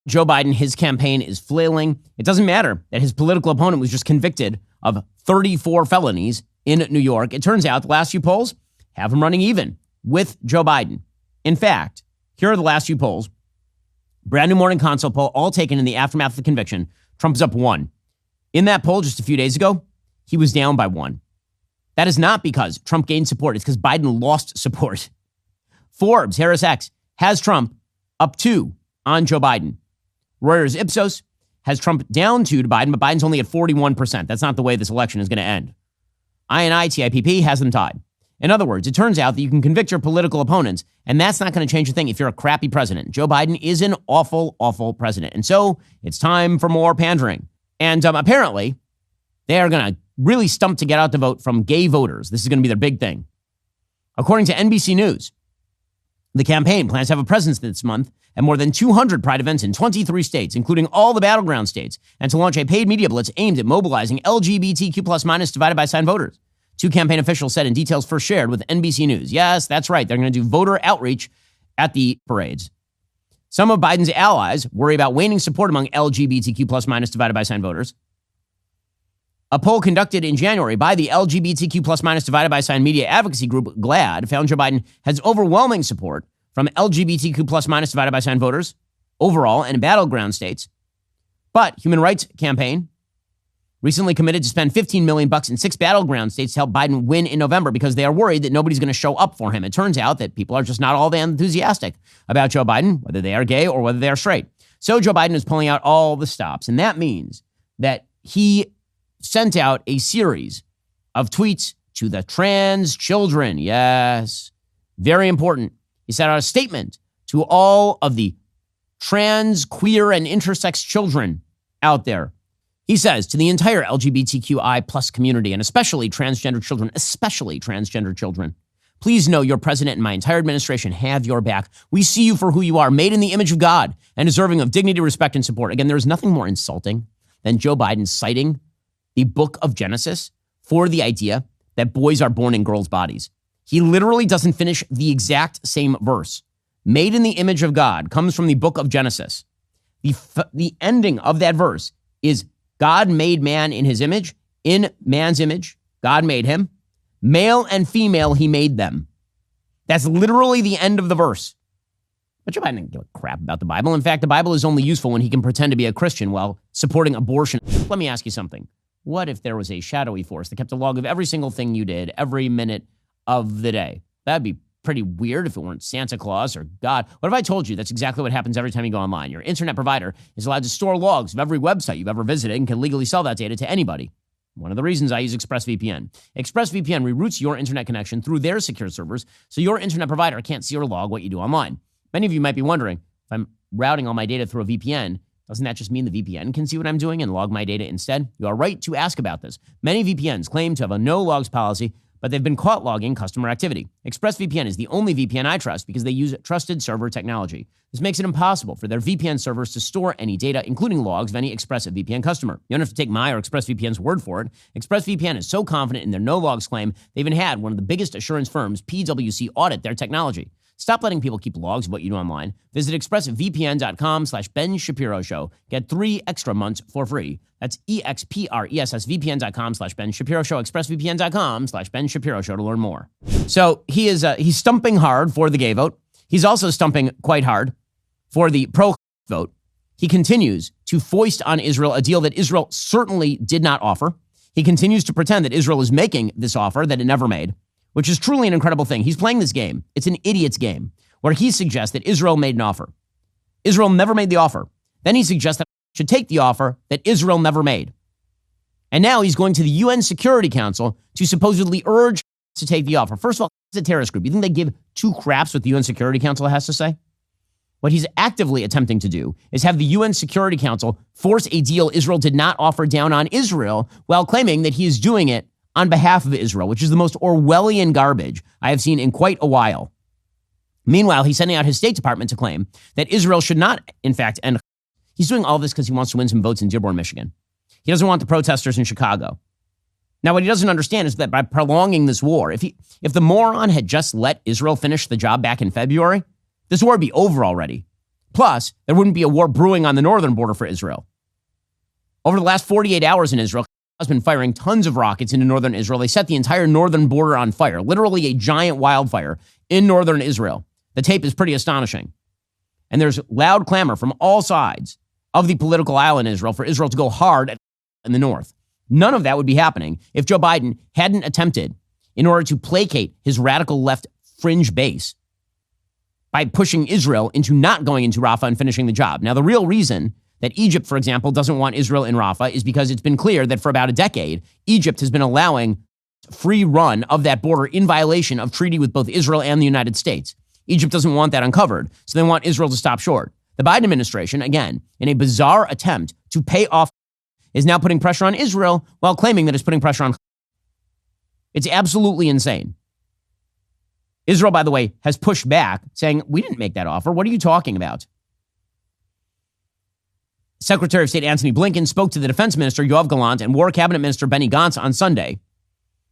Joe Biden, his campaign is flailing. It doesn't matter that his political opponent was just convicted of 34 felonies in New York. It turns out the last few polls have him running even with Joe Biden. In fact, here are the last few polls. Brand new Morning Consult poll, all taken in the aftermath of the conviction. Trump is up 1. In that poll just a few days ago, he was down by 1. That is not because Trump gained support. It's because Biden lost support. Forbes, Harris X, has Trump up 2 on Joe Biden. Reuters Ipsos has Trump down 2 to Biden, but Biden's only at 41%. That's not the way this election is going to end. INI TIPP has them tied. In other words, it turns out that you can convict your political opponents, and that's not going to change a thing if you're a crappy president. Joe Biden is an awful, awful president. And so it's time for more pandering. And apparently, they are going to really stump to get out the vote from gay voters. This is going to be their big thing. According to NBC News, the campaign plans to have a presence this month at more than 200 Pride events in 23 states, including all the battleground states, and to launch a paid media blitz aimed at mobilizing LGBTQ+ minus divided by sign voters. 2 campaign officials said in details first shared with NBC News. Yes, that's right. They're going to do voter outreach at the parades. Some of Biden's allies worry about waning support among LGBTQ+ minus divided by sign voters. A poll conducted in January by the LGBTQ+ minus divided by sign media advocacy group GLAAD found Joe Biden has overwhelming support from LGBTQ+ minus divided by sign voters overall and in battleground states. But Human Rights Campaign recently committed to spend $15 million in 6 battleground states to help Biden win in November because they are worried that nobody's going to show up for him. It turns out that people are just not all that enthusiastic about Joe Biden, whether they are gay or whether they are straight. So Joe Biden is pulling out all the stops. And that means that he sent out a series of tweets to the trans children. Yes, very important. He sent out a statement to all of the trans, queer, and intersex children out there. He says to the entire LGBTQI plus community, and especially transgender children, please know your president and my entire administration have your back. We see you for who you are, made in the image of God and deserving of dignity, respect, and support. Again, there's nothing more insulting than Joe Biden citing the book of Genesis for the idea that boys are born in girls' bodies. He literally doesn't finish the exact same verse. Made in the image of God comes from the book of Genesis. The ending of that verse is God made man in his image. In man's image, God made him. Male and female, he made them. That's literally the end of the verse. But Joe Biden didn't give a crap about the Bible. In fact, the Bible is only useful when he can pretend to be a Christian while supporting abortion. Let me ask you something. What if there was a shadowy force that kept a log of every single thing you did every minute of the day? That'd be pretty weird if it weren't Santa Claus or God. What if I told you that's exactly what happens every time you go online? Your internet provider is allowed to store logs of every website you've ever visited and can legally sell that data to anybody. One of the reasons I use ExpressVPN. ExpressVPN reroutes your internet connection through their secure servers so your internet provider can't see or log what you do online. Many of you might be wondering, if I'm routing all my data through a VPN, doesn't that just mean the VPN can see what I'm doing and log my data instead? You are right to ask about this. Many VPNs claim to have a no logs policy, but they've been caught logging customer activity. ExpressVPN is the only VPN I trust because they use trusted server technology. This makes it impossible for their VPN servers to store any data, including logs of any ExpressVPN customer. You don't have to take my or ExpressVPN's word for it. ExpressVPN is so confident in their no logs claim, they even had one of the biggest assurance firms, PwC, audit their technology. Stop letting people keep logs of what you do online. Visit expressvpn.com/Ben Shapiro Show. Get 3 extra months for free. That's expressvpn.com/Ben Shapiro Show. expressvpn.com/Ben Shapiro Show to learn more. So he's stumping hard for the gay vote. He's also stumping quite hard for the pro vote. He continues to foist on Israel a deal that Israel certainly did not offer. He continues to pretend that Israel is making this offer that it never made, which is truly an incredible thing. He's playing this game. It's an idiot's game where he suggests that Israel made an offer. Israel never made the offer. Then he suggests that should take the offer that Israel never made. And now he's going to the UN Security Council to supposedly urge to take the offer. First of all, it's a terrorist group. You think they give 2 craps what the UN Security Council has to say? What he's actively attempting to do is have the UN Security Council force a deal Israel did not offer down on Israel while claiming that he is doing it on behalf of Israel, which is the most Orwellian garbage I have seen in quite a while. Meanwhile, he's sending out his State Department to claim that Israel should not, in fact, end. He's doing all this because he wants to win some votes in Dearborn, Michigan. He doesn't want the protesters in Chicago. Now, what he doesn't understand is that by prolonging this war, if the moron had just let Israel finish the job back in February, this war would be over already. Plus, there wouldn't be a war brewing on the northern border for Israel. Over the last 48 hours in Israel, has been firing tons of rockets into northern Israel. They set the entire northern border on fire, literally a giant wildfire in northern Israel. The tape is pretty astonishing. And there's loud clamor from all sides of the political aisle in Israel for Israel to go hard in the north. None of that would be happening if Joe Biden hadn't attempted, in order to placate his radical left fringe base, by pushing Israel into not going into Rafah and finishing the job. Now, the real reason that Egypt, for example, doesn't want Israel in Rafah is because it's been clear that for about a decade, Egypt has been allowing free run of that border in violation of treaty with both Israel and the United States. Egypt doesn't want that uncovered, so they want Israel to stop short. The Biden administration, again, in a bizarre attempt to pay off, is now putting pressure on Israel while claiming that it's putting pressure on. It's absolutely insane. Israel, by the way, has pushed back, saying, we didn't make that offer. What are you talking about? Secretary of State Antony Blinken spoke to the Defense Minister Yoav Gallant and War Cabinet Minister Benny Gantz on Sunday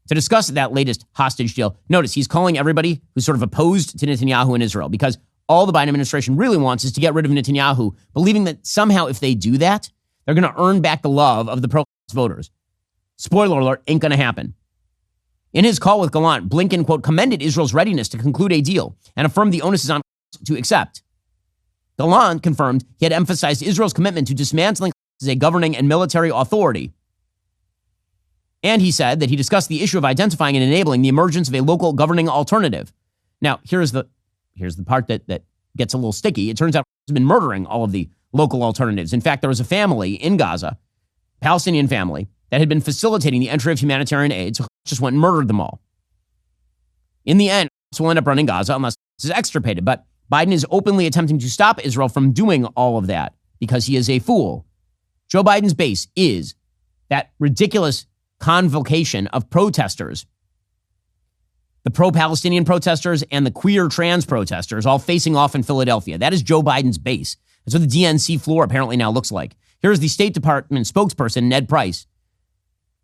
to discuss that latest hostage deal. Notice he's calling everybody who's sort of opposed to Netanyahu in Israel, because all the Biden administration really wants is to get rid of Netanyahu, believing that somehow if they do that, they're going to earn back the love of the pro-Hamas voters. Spoiler alert, ain't going to happen. In his call with Gallant, Blinken, quote, commended Israel's readiness to conclude a deal and affirmed the onus is on to accept. Gallant confirmed he had emphasized Israel's commitment to dismantling as a governing and military authority. And he said that he discussed the issue of identifying and enabling the emergence of a local governing alternative. Now, here's the part that gets a little sticky. It turns out he's been murdering all of the local alternatives. In fact, there was a family in Gaza, Palestinian family, that had been facilitating the entry of humanitarian aid, so just went and murdered them all. In the end, Hamas will end up running Gaza unless this is extirpated. But Biden is openly attempting to stop Israel from doing all of that because he is a fool. Joe Biden's base is that ridiculous convocation of protesters, the pro-Palestinian protesters and the queer trans protesters all facing off in Philadelphia. That is Joe Biden's base. That's what the DNC floor apparently now looks like. Here's the State Department spokesperson, Ned Price,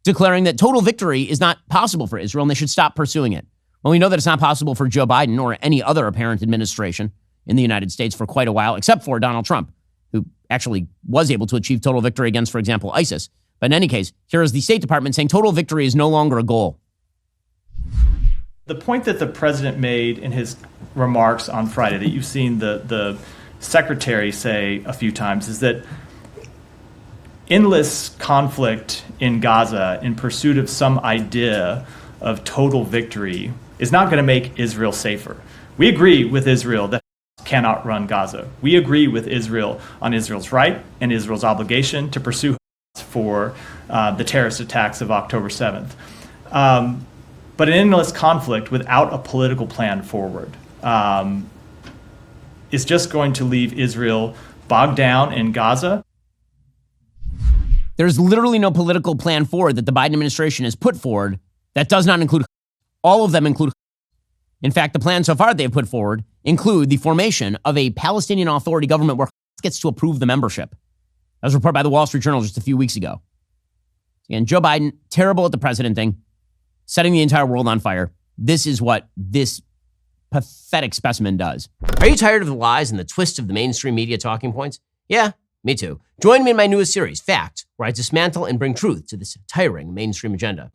declaring that total victory is not possible for Israel and they should stop pursuing it. Well, we know that it's not possible for Joe Biden or any other apparent administration in the United States for quite a while, except for Donald Trump, who actually was able to achieve total victory against, for example, ISIS. But in any case, here is the State Department saying total victory is no longer a goal. The point that the president made in his remarks on Friday that you've seen the secretary say a few times is that endless conflict in Gaza in pursuit of some idea of total victory is not going to make Israel safer. We agree with Israel that cannot run Gaza. We agree with Israel on Israel's right and Israel's obligation to pursue for the terrorist attacks of October 7th. But an endless conflict without a political plan forward is just going to leave Israel bogged down in Gaza. There's literally no political plan forward that the Biden administration has put forward that does not include. All of them include. In fact, the plans so far they've put forward include the formation of a Palestinian Authority government where gets to approve the membership. That was reported by the Wall Street Journal just a few weeks ago. Again, Joe Biden, terrible at the president thing, setting the entire world on fire. This is what this pathetic specimen does. Are you tired of the lies and the twists of the mainstream media talking points? Yeah, me too. Join me in my newest series, Fact, where I dismantle and bring truth to this tiring mainstream agenda.